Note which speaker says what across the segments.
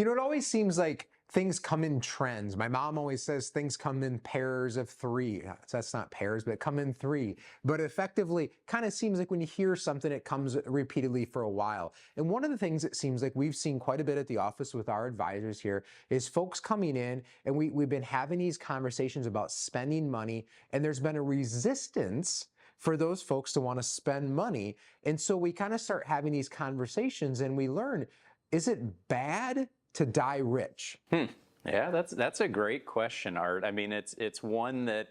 Speaker 1: It always seems like things come in trends. My mom always says things come in pairs of three. So that's not pairs, but come in three. But effectively, kind of seems like when you hear something, it comes repeatedly for a while. And one of the things it seems like we've seen quite a bit at the office with our advisors here is folks coming in, and we've been having these conversations about spending money, and there's been a resistance for those folks to want to spend money. And so we kind of start having these conversations and we learn, is it bad to die rich?
Speaker 2: Yeah, that's a great question, Art. I mean, it's one that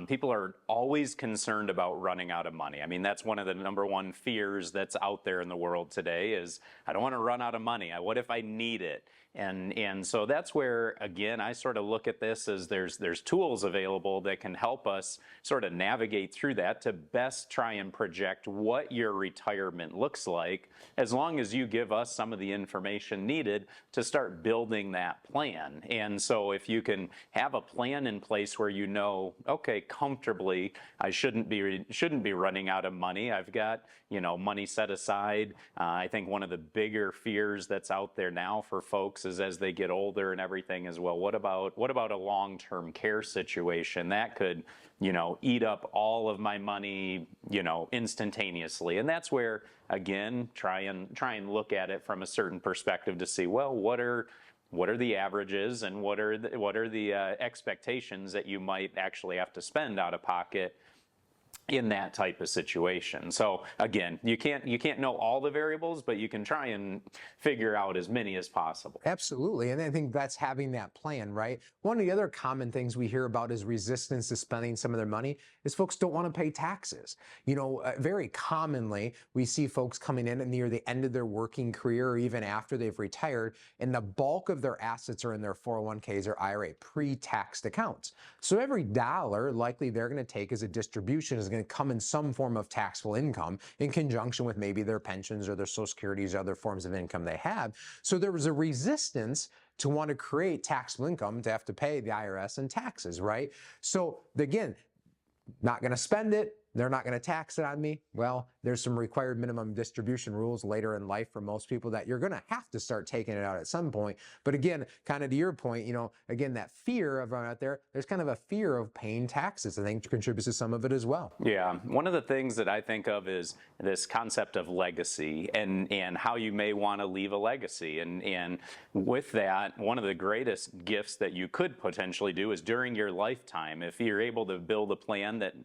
Speaker 2: people are always concerned about running out of money. I mean, that's one of the number one fears that's out there in the world today is, I don't want to run out of money. What if I need it? And so that's where, again, I sort of look at this as there's tools available that can help us sort of navigate through that to best try and project what your retirement looks like, as long as you give us some of the information needed to start building that plan. And so if you can have a plan in place where you know, okay, comfortably, I shouldn't be running out of money. I've got, money set aside. I think one of the bigger fears that's out there now for folks is as they get older and everything as well, what about a long-term care situation that could, eat up all of my money, instantaneously. And that's where, again, try and look at it from a certain perspective to see, well, what are the averages and what are the expectations that you might actually have to spend out of pocket in that type of situation. So again, you can't know all the variables, but you can try and figure out as many as possible.
Speaker 1: Absolutely. And I think that's having that plan, right? One of the other common things we hear about is resistance to spending some of their money is folks don't want to pay taxes. Very commonly we see folks coming in near the end of their working career or even after they've retired, and the bulk of their assets are in their 401ks or IRA, pre-taxed accounts. So every dollar likely they're going to take as a distribution is going to come in some form of taxable income in conjunction with maybe their pensions or their Social Securities or other forms of income they have. So there was a resistance to want to create taxable income to have to pay the IRS and taxes, right? So again, not going to spend it. They're not going to tax it on me. Well, there's some required minimum distribution rules later in life for most people that you're going to have to start taking it out at some point. But again, kind of to your point, again, that fear of out there, there's kind of a fear of paying taxes. I think contributes to some of it as well.
Speaker 2: Yeah. One of the things that I think of is this concept of legacy and how you may want to leave a legacy. And with that, one of the greatest gifts that you could potentially do is during your lifetime, if you're able to build a plan that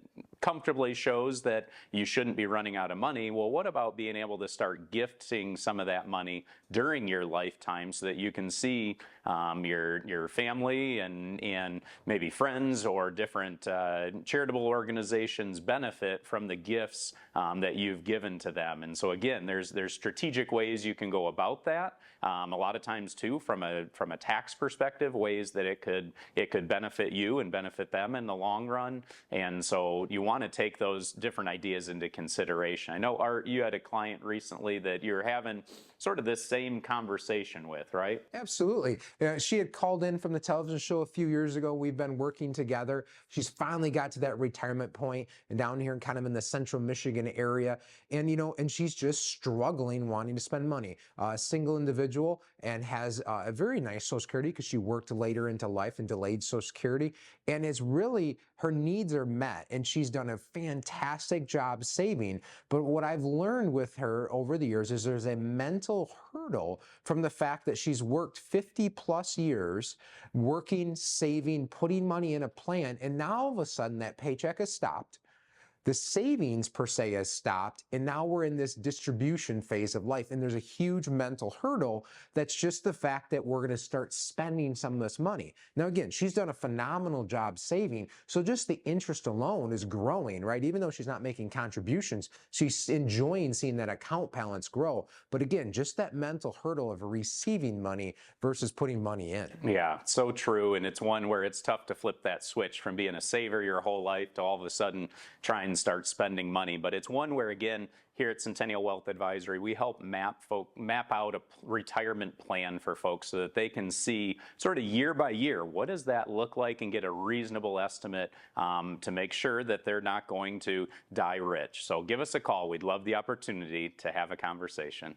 Speaker 2: comfortably shows that you shouldn't be running out of money, well, what about being able to start gifting some of that money during your lifetime so that you can see your family and maybe friends or different charitable organizations benefit from the gifts that you've given to them. And so again, there's strategic ways you can go about that. A lot of times too, from a tax perspective, ways that it could benefit you and benefit them in the long run. And so you want to take those different ideas into consideration. I know, Art, you had a client recently that you're having sort of this same conversation with, right?
Speaker 1: Absolutely. She had called in from the television show a few years ago. We've been working together. She's finally got to that retirement point and down here kind of in the central Michigan area. And, and she's just struggling wanting to spend money. A single individual and has a very nice Social Security because she worked later into life and delayed Social Security. And it's really, her needs are met and she's done a fantastic job saving. But what I've learned with her over the years is there's a mental hurdle from the fact that she's worked 50 plus years working, saving, putting money in a plan, and now all of a sudden that paycheck has stopped. The savings per se has stopped, and now we're in this distribution phase of life, and there's a huge mental hurdle that's just the fact that we're going to start spending some of this money. Now again, she's done a phenomenal job saving, so just the interest alone is growing, right? Even though she's not making contributions, she's enjoying seeing that account balance grow. But again, just that mental hurdle of receiving money versus putting money in.
Speaker 2: Yeah, so true, and it's one where it's tough to flip that switch from being a saver your whole life to all of a sudden trying to start spending money. But it's one where, again, here at Centennial Wealth Advisory, we help map out a retirement plan for folks so that they can see sort of year by year, what does that look like, and get a reasonable estimate to make sure that they're not going to die rich. So give us a call. We'd love the opportunity to have a conversation.